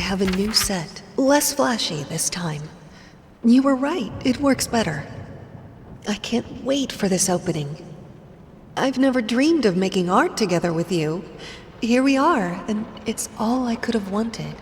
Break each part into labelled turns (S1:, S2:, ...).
S1: have a new set. Less flashy this time. You were right, it works better. I can't wait for this opening. I've never dreamed of making art together with you. Here we are, and it's all I could have wanted.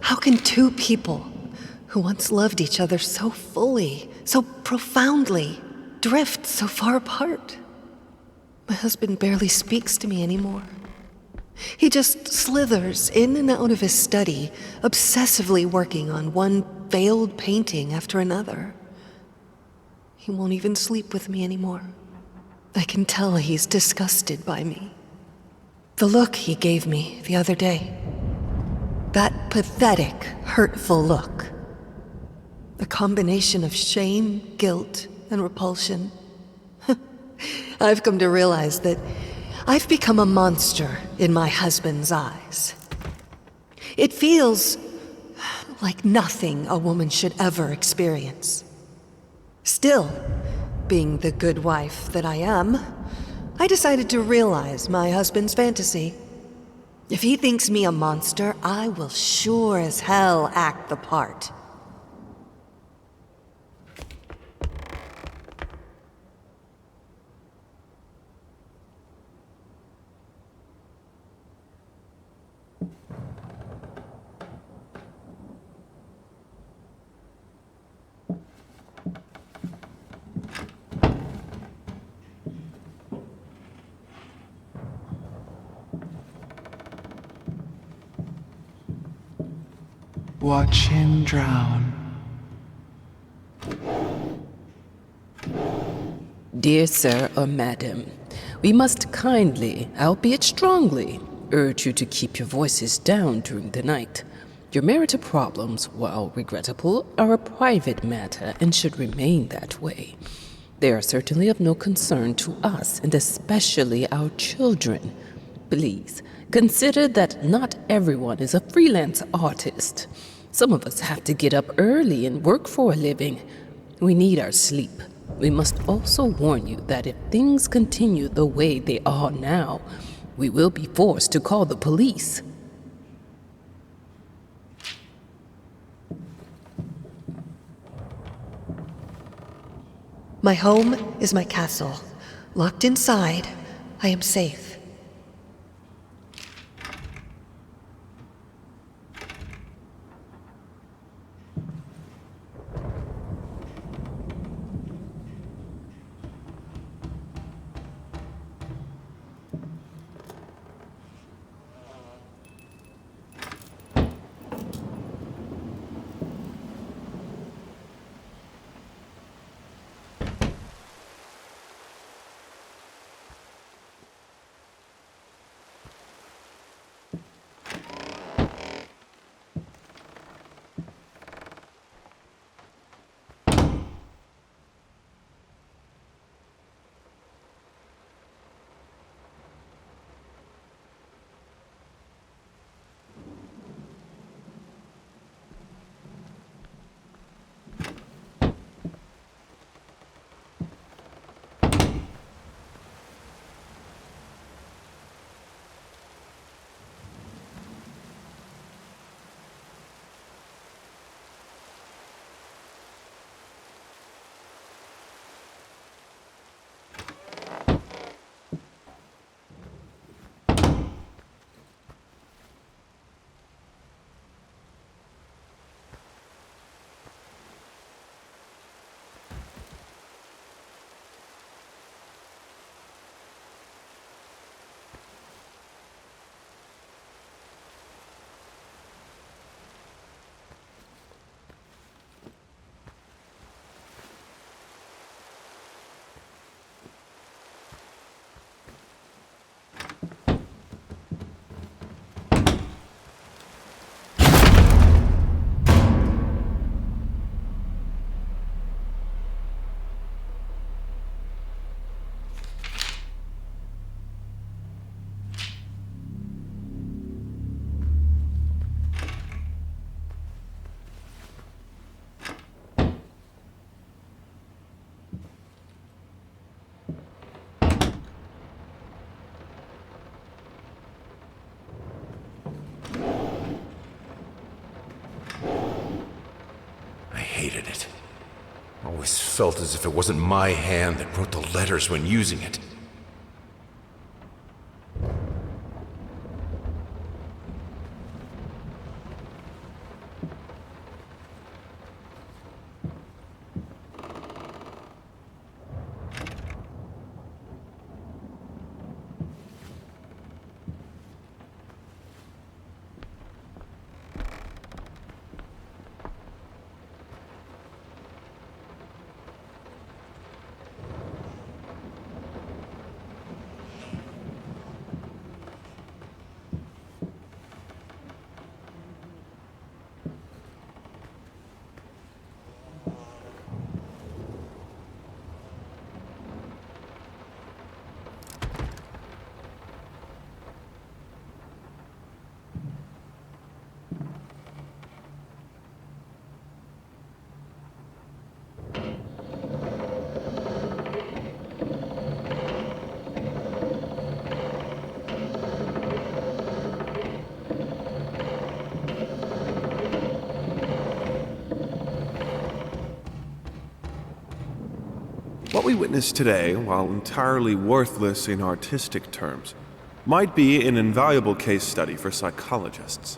S1: How can two people who once loved each other so fully, so profoundly, drift so far apart? My husband barely speaks to me anymore. He just slithers in and out of his study, obsessively working on one failed painting after another. He won't even sleep with me anymore. I can tell he's disgusted by me. The look he gave me the other day. That pathetic, hurtful look. A combination of shame, guilt, and repulsion. I've come to realize that I've become a monster in my husband's eyes. It feels like nothing a woman should ever experience. Still, being the good wife that I am, I decided to realize my husband's fantasy. If he thinks me a monster, I will sure as hell act the part.
S2: Watch him drown.
S3: Dear sir or madam, we must kindly, albeit strongly, urge you to keep your voices down during the night. Your marital problems, while regrettable, are a private matter and should remain that way. They are certainly of no concern to us, and especially our children. Please, consider that not everyone is a freelance artist. Some of us have to get up early and work for a living. We need our sleep. We must also warn you that if things continue the way they are now, we will be forced to call the police.
S1: My home is my castle. Locked inside, I am safe.
S4: I hated it. Always felt as if it wasn't my hand that wrote the letters when using it.
S5: What we witness today, while entirely worthless in artistic terms, might be an invaluable case study for psychologists.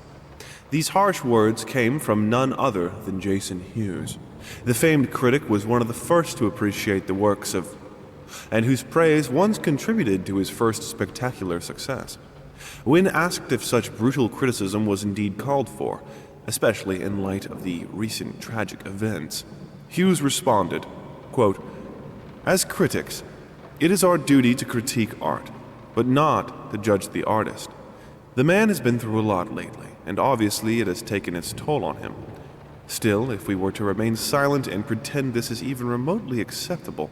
S5: These harsh words came from none other than Jason Hughes. The famed critic was one of the first to appreciate the works of, and whose praise once contributed to his first spectacular success. When asked if such brutal criticism was indeed called for, especially in light of the recent tragic events, Hughes responded, quote, "As critics, it is our duty to critique art, but not to judge the artist. The man has been through a lot lately, and obviously it has taken its toll on him. Still, if we were to remain silent and pretend this is even remotely acceptable,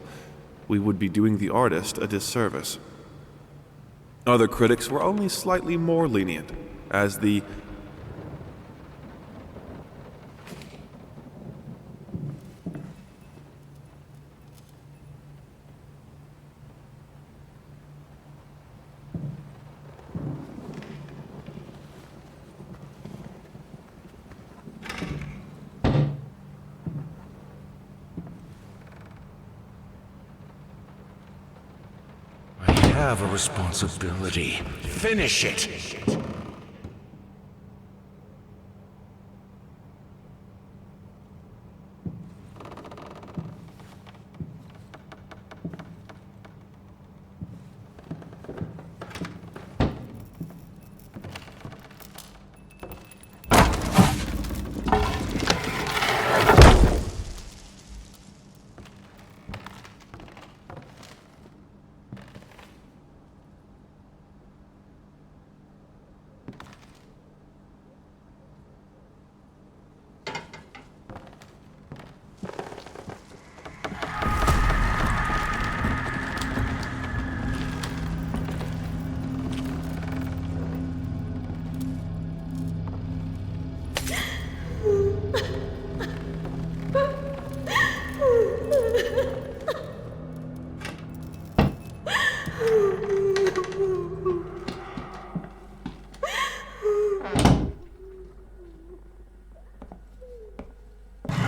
S5: we would be doing the artist a disservice." Other critics were only slightly more lenient, as the
S4: have a responsibility. Finish it!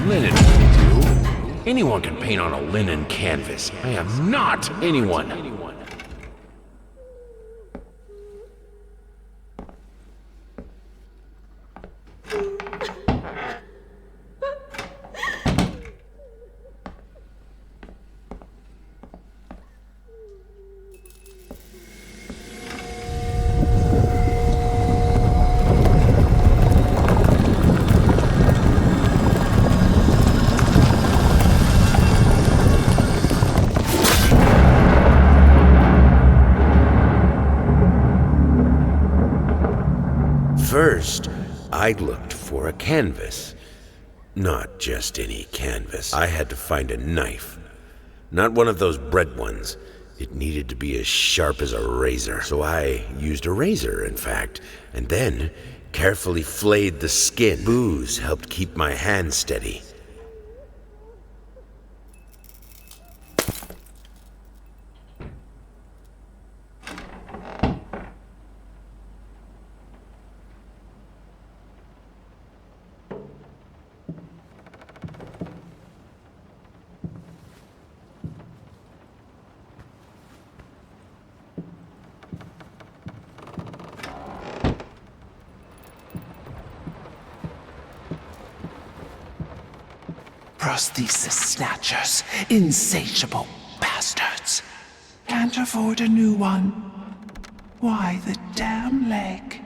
S4: Linen will do. Anyone can paint on a linen canvas. I am not anyone.
S6: First, I looked for a canvas. Not just any canvas. I had to find a knife. Not one of those bread ones. It needed to be as sharp as a razor. So I used a razor, in fact, and then carefully flayed the skin. Booze helped keep my hand steady.
S2: Prosthesis snatchers, insatiable bastards. Can't afford a new one. Why the damn leg?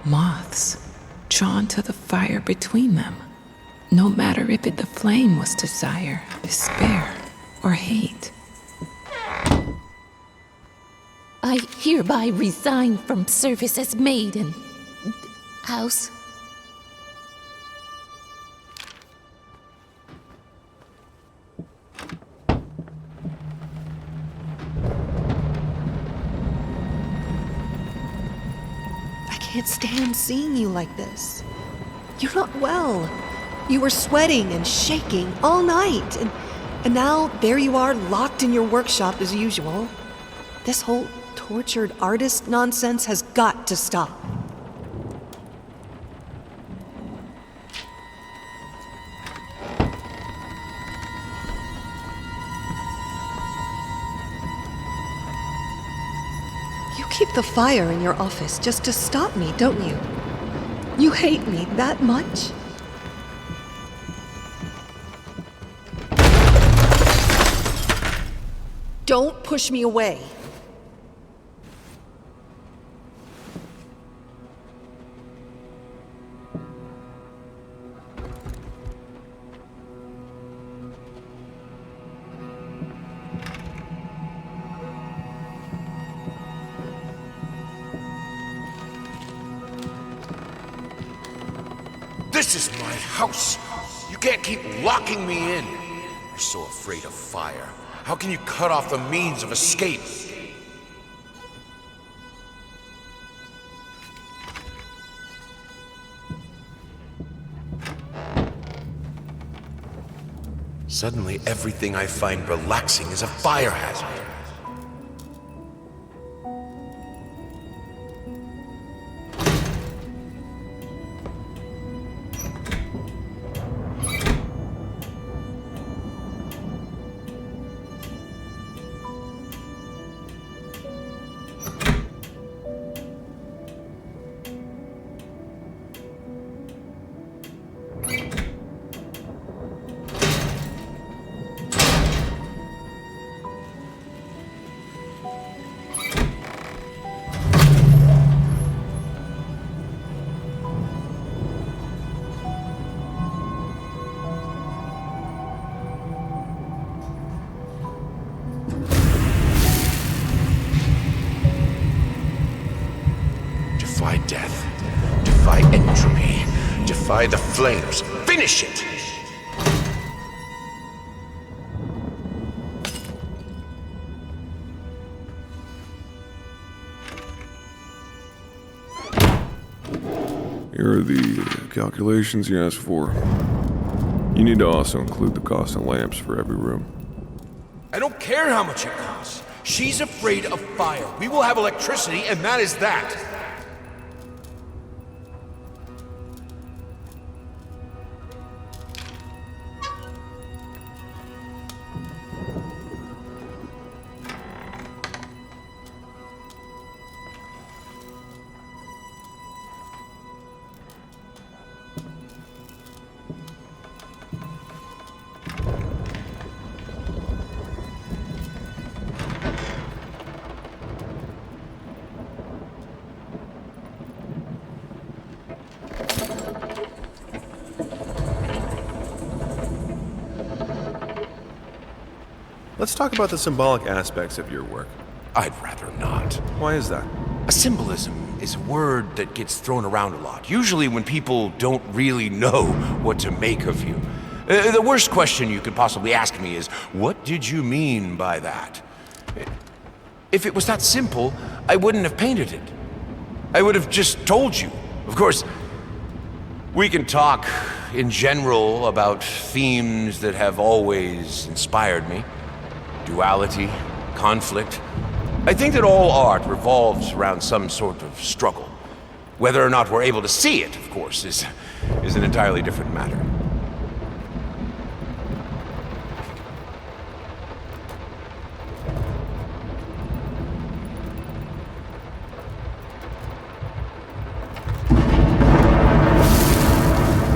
S7: Moths, drawn to the fire between them, no matter if the flame was desire, despair, or hate.
S8: I hereby resign from service as maid in house.
S1: I can't stand seeing you like this. You're not well. You were sweating and shaking all night, and now there you are locked in your workshop as usual. This whole tortured artist nonsense has got to stop. You keep the fire in your office just to stop me, don't you? You hate me that much? Don't push me away.
S4: This is my house. You can't keep locking me in. so afraid of fire? How can you cut off the means of escape? Suddenly, everything I find relaxing is a fire hazard. Defy death. Defy entropy. Defy the flames. Finish it!
S5: Here are the calculations you asked for. You need to also include the cost of lamps for every room.
S4: I don't care how much it costs. She's afraid of fire. We will have electricity, and that is that.
S5: Let's talk about the symbolic aspects of your work.
S4: I'd rather not.
S5: Why is that?
S4: A symbolism is a word that gets thrown around a lot, usually when people don't really know what to make of you. The worst question you could possibly ask me is, what did you mean by that? If it was that simple, I wouldn't have painted it. I would have just told you. Of course, we can talk in general about themes that have always inspired me. Duality, conflict. I think that all art revolves around some sort of struggle. Whether or not we're able to see it, of course, is an entirely different matter.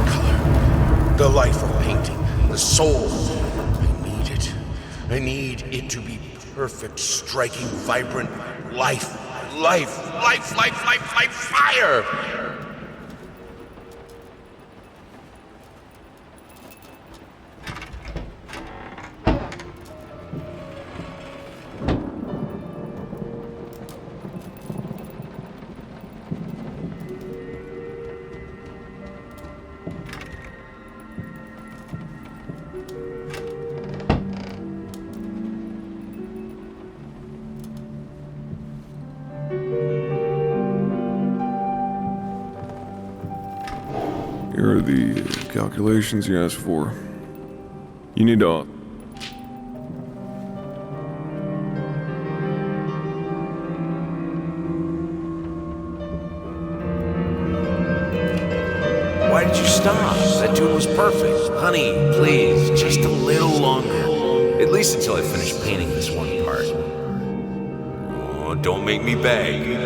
S4: Color. The life of painting. The soul. I need it. I need it to be perfect, striking, vibrant life. Fire!
S5: Here are the calculations you asked for. You need to...
S6: Why did you stop? That tune was perfect. Honey, please, just a little longer. At least until I finish painting this one part. Oh, don't make me beg.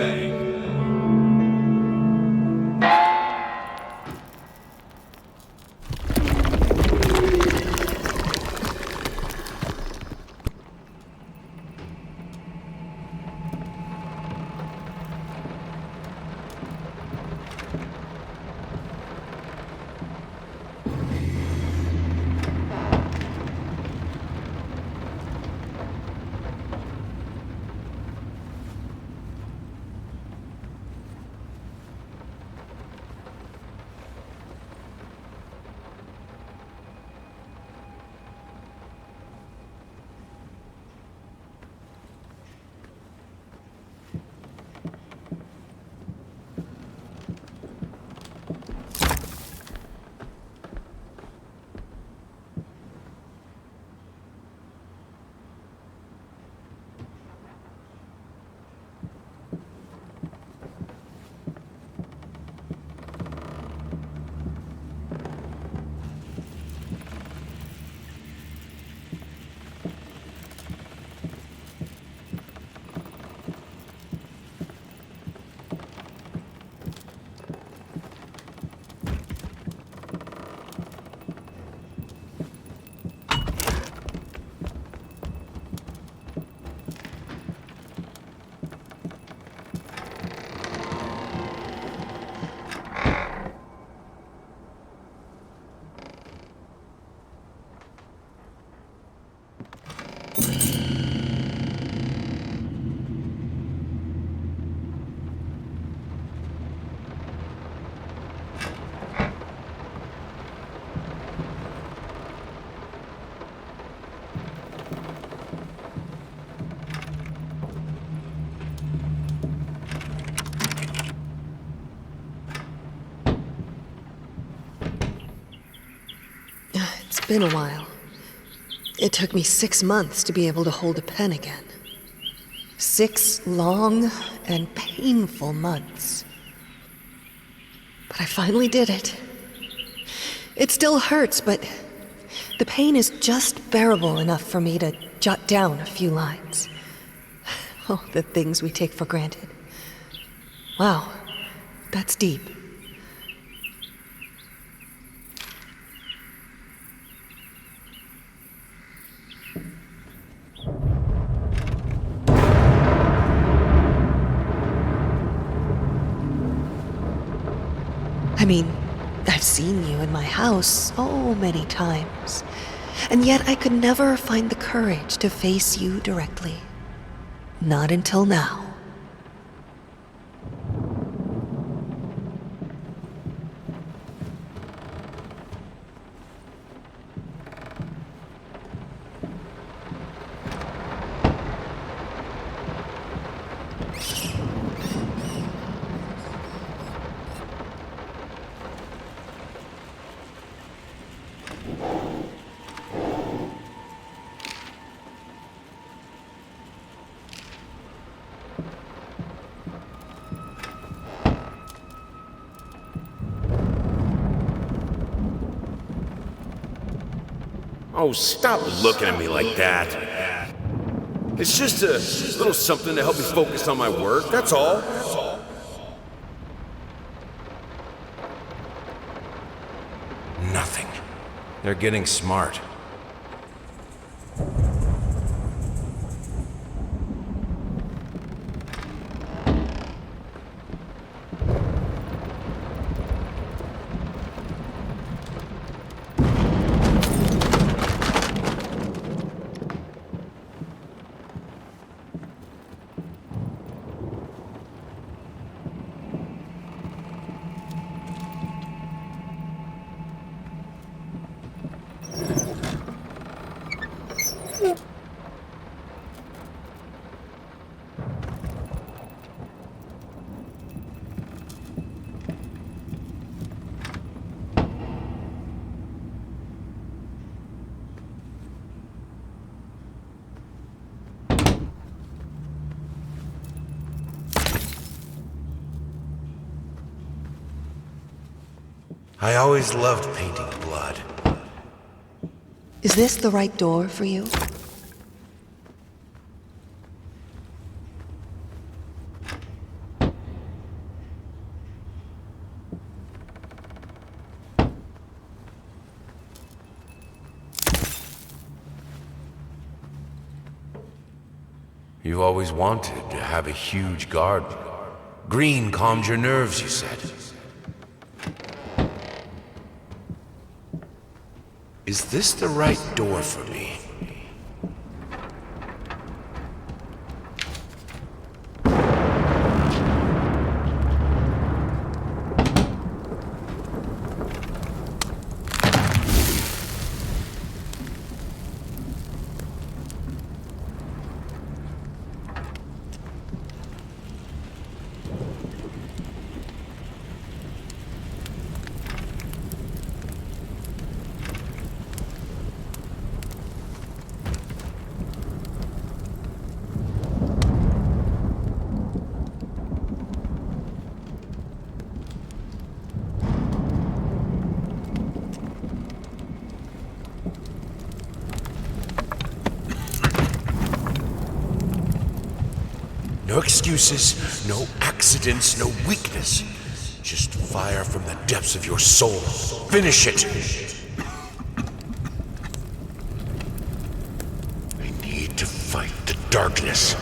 S1: been a while. It took me 6 months to be able to hold a pen again. 6 long and painful months. But I finally did it. It still hurts, but the pain is just bearable enough for me to jot down a few lines. Oh, the things we take for granted. Wow, that's deep. I mean, I've seen you in my house so many times, and yet I could never find the courage to face you directly. Not until now.
S6: Oh, stop looking at me like that. It's just a little something to help me focus on my work, that's all.
S4: Nothing. They're getting smart. I always loved painting blood.
S1: Is this the right door for you?
S4: You always wanted to have a huge garden. Green calmed your nerves, you said. Is this the right door for me? No excuses, no accidents, no weakness. Just fire from the depths of your soul. Finish it! I need to fight the darkness.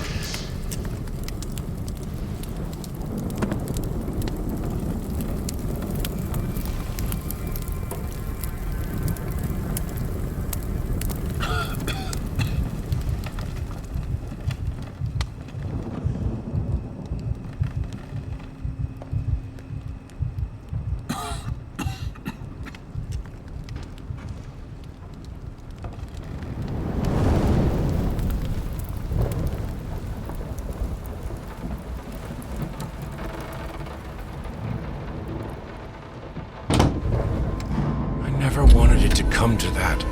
S4: I never wanted it to come to that.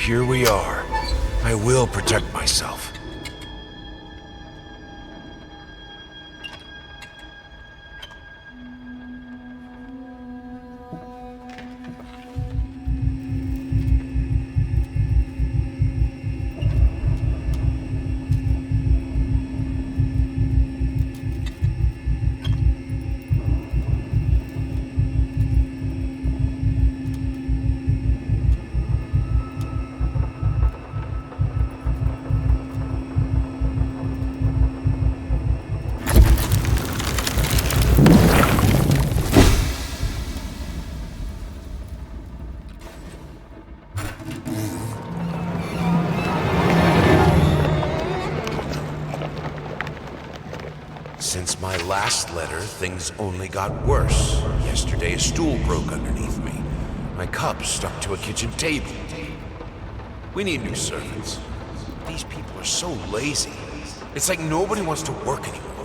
S4: here we are. I will protect myself. Since my last letter, things only got worse. Yesterday, a stool broke underneath me. My cup stuck to a kitchen table. We need new servants. These people are so lazy. It's like nobody wants to work anymore.